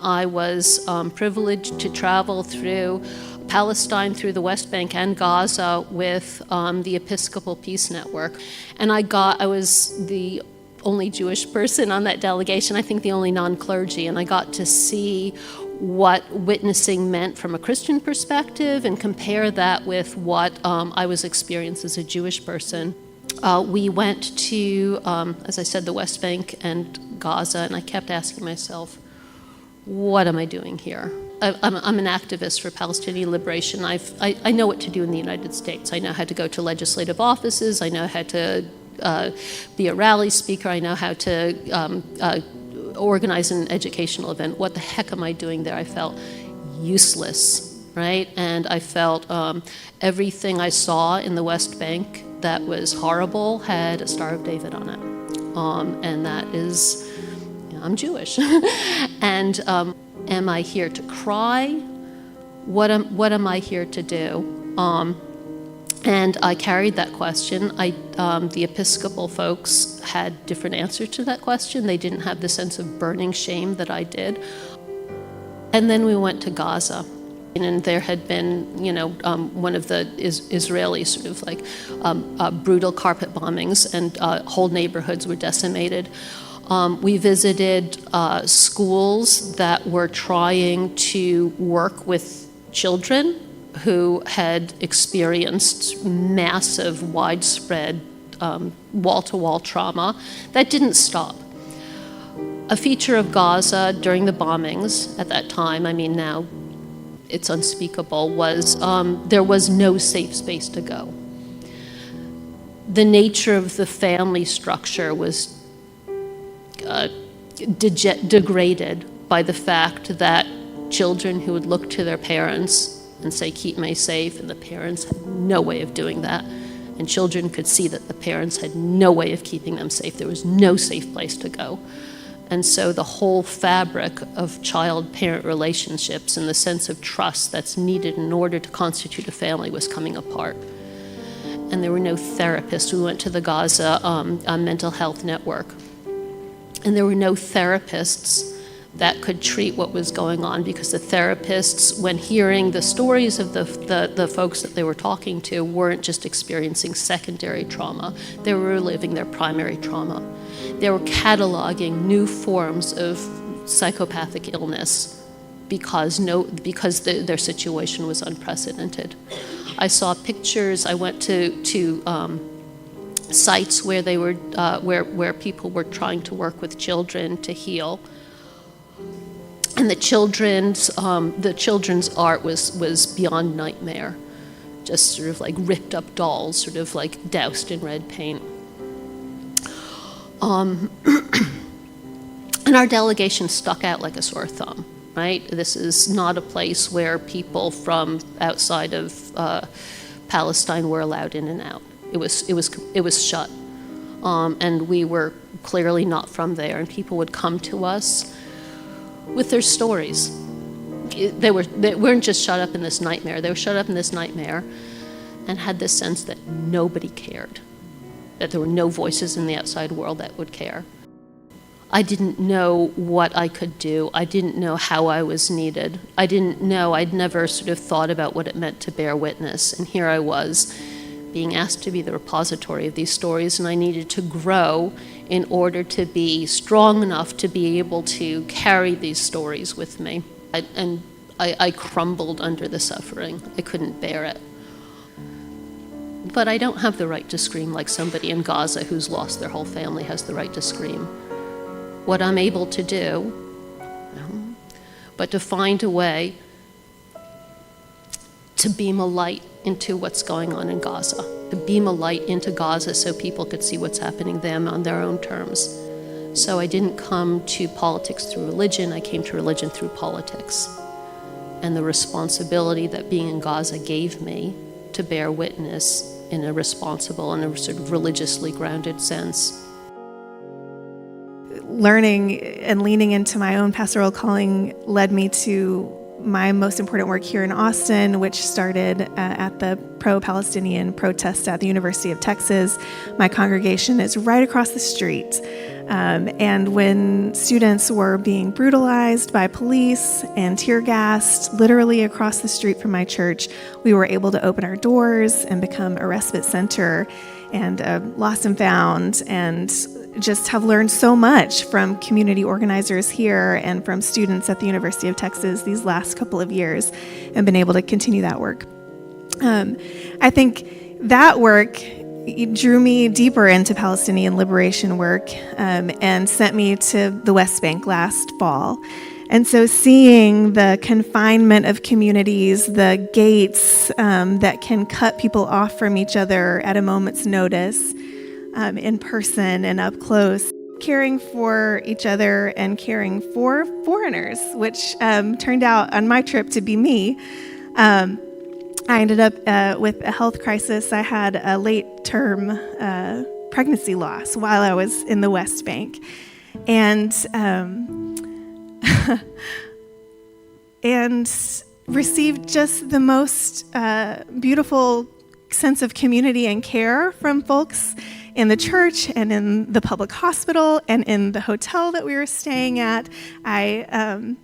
I was privileged to travel through Palestine, through the West Bank and Gaza with the Episcopal Peace Network. And I was the only Jewish person on that delegation, I think the only non-clergy, and I got to see what witnessing meant from a Christian perspective and compare that with what I was experiencing as a Jewish person. We went to, as I said, the West Bank and Gaza, and I kept asking myself, what am I doing here? I'm an activist for Palestinian liberation. I know what to do in the United States. I know how to go to legislative offices. I know how to be a rally speaker. I know how to organize an educational event. What the heck am I doing there? I felt useless, right? And I felt everything I saw in the West Bank that was horrible had a Star of David on it. And that is, I'm Jewish. And am I here to cry? What am I here to do? And I carried that question. The Episcopal folks had different answers to that question. They didn't have the sense of burning shame that I did. And then we went to Gaza. And there had been, one of the Israeli sort of like brutal carpet bombings, and whole neighborhoods were decimated. We visited schools that were trying to work with children who had experienced massive, widespread, wall-to-wall trauma. That didn't stop. A feature of Gaza during the bombings at that time, now it's unspeakable, was there was no safe space to go. The nature of the family structure was degraded by the fact that children who would look to their parents and say, keep me safe, and the parents had no way of doing that. And children could see that the parents had no way of keeping them safe. There was no safe place to go. And so the whole fabric of child-parent relationships and the sense of trust that's needed in order to constitute a family was coming apart. And there were no therapists. We went to the Gaza mental health network. And there were no therapists that could treat what was going on, because the therapists, when hearing the stories of the folks that they were talking to, weren't just experiencing secondary trauma. They were reliving their primary trauma. They were cataloging new forms of psychopathic illness because their situation was unprecedented. I saw pictures. I went to sites where they were where people were trying to work with children to heal, and the children's art was beyond nightmare, just sort of like ripped up dolls, sort of like doused in red paint. And our delegation stuck out like a sore thumb, right? This is not a place where people from outside of Palestine were allowed in and out. It was shut, and we were clearly not from there. And people would come to us with their stories. They weren't just shut up in this nightmare. They were shut up in this nightmare, and had this sense that nobody cared, that there were no voices in the outside world that would care. I didn't know what I could do. I didn't know how I was needed. I didn't know. I'd never sort of thought about what it meant to bear witness, and here I was, being asked to be the repository of these stories, and I needed to grow in order to be strong enough to be able to carry these stories with me. I crumbled under the suffering. I couldn't bear it. But I don't have the right to scream like somebody in Gaza who's lost their whole family has the right to scream. What I'm able to do, but to find a way to beam a light into what's going on in Gaza, to beam a light into Gaza so people could see what's happening there on their own terms. So I didn't come to politics through religion, I came to religion through politics. And the responsibility that being in Gaza gave me to bear witness in a responsible and a sort of religiously grounded sense. Learning and leaning into my own pastoral calling led me to my most important work here in Austin, which started at the pro-Palestinian protests at the University of Texas. My congregation is right across the street And when students were being brutalized by police and tear gassed literally across the street from my church, we were able to open our doors and become a respite center and lost and found, and just have learned so much from community organizers here and from students at the University of Texas these last couple of years, and been able to continue that work. I think that work drew me deeper into Palestinian liberation work and sent me to the West Bank last fall. And so seeing the confinement of communities, the gates that can cut people off from each other at a moment's notice, in person and up close, caring for each other and caring for foreigners, which turned out on my trip to be me. I ended up with a health crisis. I had a late-term pregnancy loss while I was in the West Bank. And and received just the most beautiful sense of community and care from folks in the church and in the public hospital and in the hotel that we were staying at. I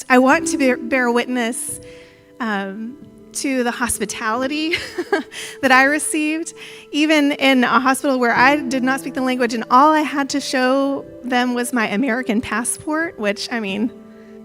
want to bear witness to the hospitality that I received, even in a hospital where I did not speak the language, and all I had to show them was my American passport, which, I mean,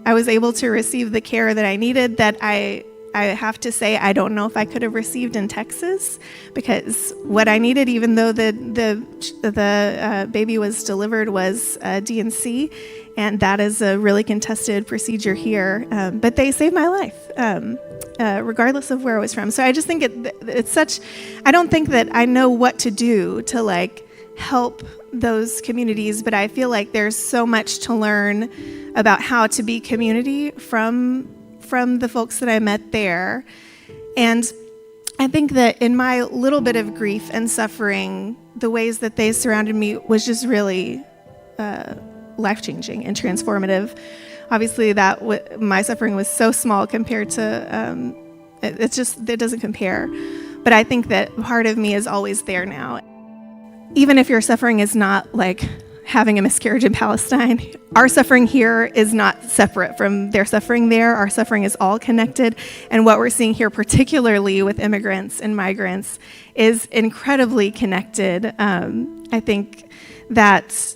I was able to receive the care that I needed, that I have to say I don't know if I could have received in Texas, because what I needed, even though the baby was delivered, was D&C, and that is a really contested procedure here. But they saved my life, regardless of where I was from. So I just think it's such. I don't think that I know what to do to help those communities, but I feel like there's so much to learn about how to be community from the folks that I met there. And I think that in my little bit of grief and suffering, the ways that they surrounded me was just really life-changing and transformative. Obviously, my suffering was so small compared to, it doesn't compare. But I think that part of me is always there now. Even if your suffering is not like having a miscarriage in Palestine, our suffering here is not separate from their suffering there. Our suffering is all connected. And what we're seeing here, particularly with immigrants and migrants, is incredibly connected. I think that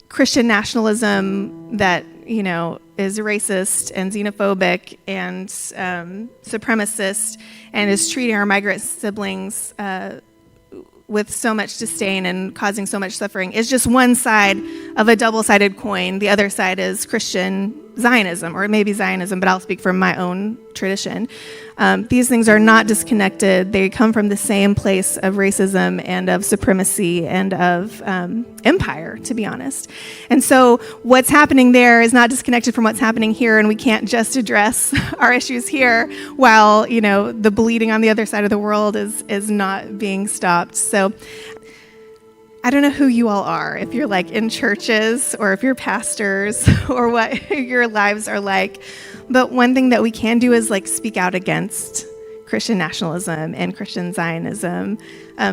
Christian nationalism that, is racist and xenophobic and supremacist and is treating our migrant siblings with so much disdain and causing so much suffering is just one side of a double-sided coin. The other side is Christian Zionism, or maybe Zionism, but I'll speak from my own tradition. These things are not disconnected. They come from the same place of racism and of supremacy and of empire, to be honest. And so what's happening there is not disconnected from what's happening here, and we can't just address our issues here while, the bleeding on the other side of the world is not being stopped. So I don't know who you all are, if you're in churches or if you're pastors or what your lives are like. But one thing that we can do is speak out against Christian nationalism and Christian Zionism.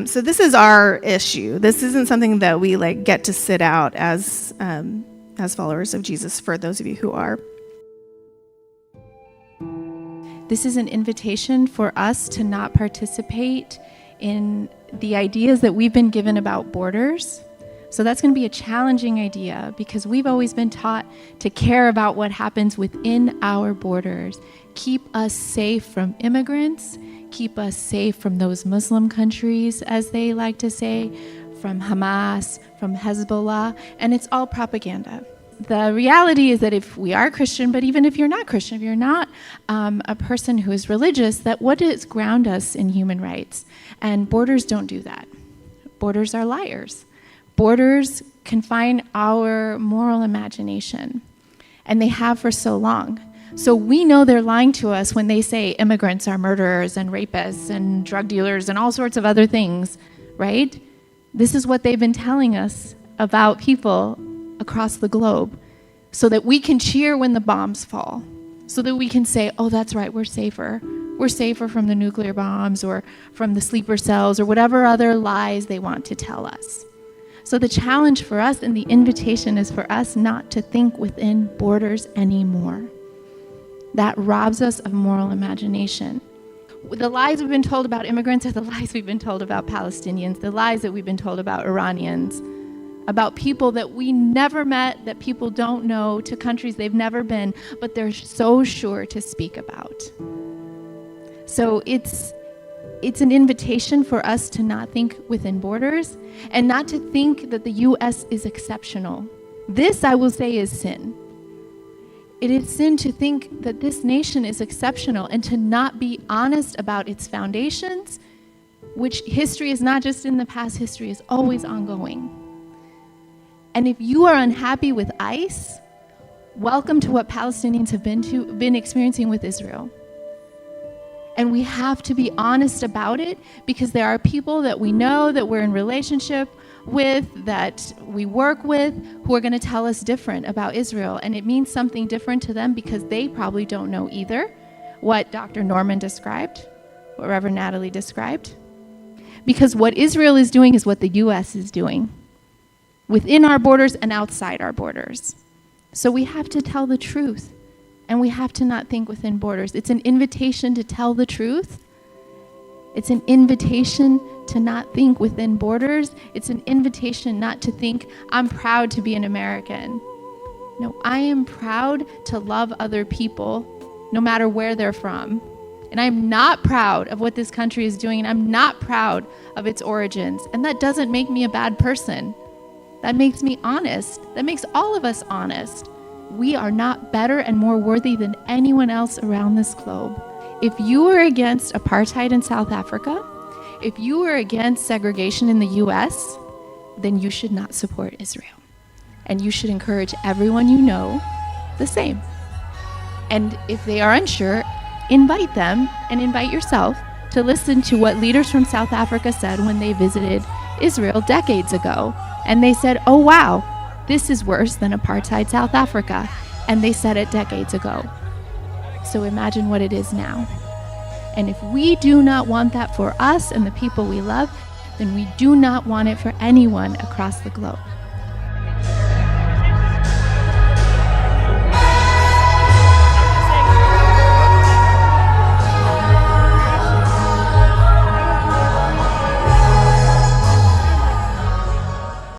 So this is our issue. This isn't something that we get to sit out as followers of Jesus, for those of you who are. This is an invitation for us to not participate in the ideas that we've been given about borders. So that's going to be a challenging idea, because we've always been taught to care about what happens within our borders. Keep us safe from immigrants, keep us safe from those Muslim countries, as they like to say, from Hamas, from Hezbollah, and it's all propaganda. The reality is that if we are Christian, but even if you're not Christian, if you're not a person who is religious, that what does ground us in human rights? And borders don't do that. Borders are liars. Borders confine our moral imagination, and they have for so long. So we know they're lying to us when they say immigrants are murderers and rapists and drug dealers and all sorts of other things, right? This is what they've been telling us about people across the globe, so that we can cheer when the bombs fall, so that we can say, oh, that's right, we're safer. We're safer from the nuclear bombs or from the sleeper cells or whatever other lies they want to tell us. So the challenge for us and the invitation is for us not to think within borders anymore. That robs us of moral imagination. The lies we've been told about immigrants are the lies we've been told about Palestinians, the lies that we've been told about Iranians, about people that we never met, that people don't know, to countries they've never been, but they're so sure to speak about. So it's an invitation for us to not think within borders and not to think that the U.S. is exceptional. This, I will say, is sin. It is sin to think that this nation is exceptional and to not be honest about its foundations, which history is not just in the past, history is always ongoing. And if you are unhappy with ICE, welcome to what Palestinians have been experiencing with Israel. And we have to be honest about it, because there are people that we know, that we're in relationship with, that we work with, who are going to tell us different about Israel. And it means something different to them because they probably don't know either what Dr. Norman described, what Reverend Natalie described. Because what Israel is doing is what the U.S. is doing, within our borders and outside our borders. So we have to tell the truth. And we have to not think within borders. It's an invitation to tell the truth. It's an invitation to not think within borders. It's an invitation not to think, I'm proud to be an American. No, I am proud to love other people, no matter where they're from. And I'm not proud of what this country is doing, and I'm not proud of its origins. And that doesn't make me a bad person. That makes me honest. That makes all of us honest. We are not better and more worthy than anyone else around this globe. If you are against apartheid in South Africa, if you are against segregation in the US, then you should not support Israel. And you should encourage everyone you know the same. And if they are unsure, invite them and invite yourself to listen to what leaders from South Africa said when they visited Israel decades ago. And they said, oh wow, this is worse than apartheid South Africa. And they said it decades ago. So imagine what it is now. And if we do not want that for us and the people we love, then we do not want it for anyone across the globe.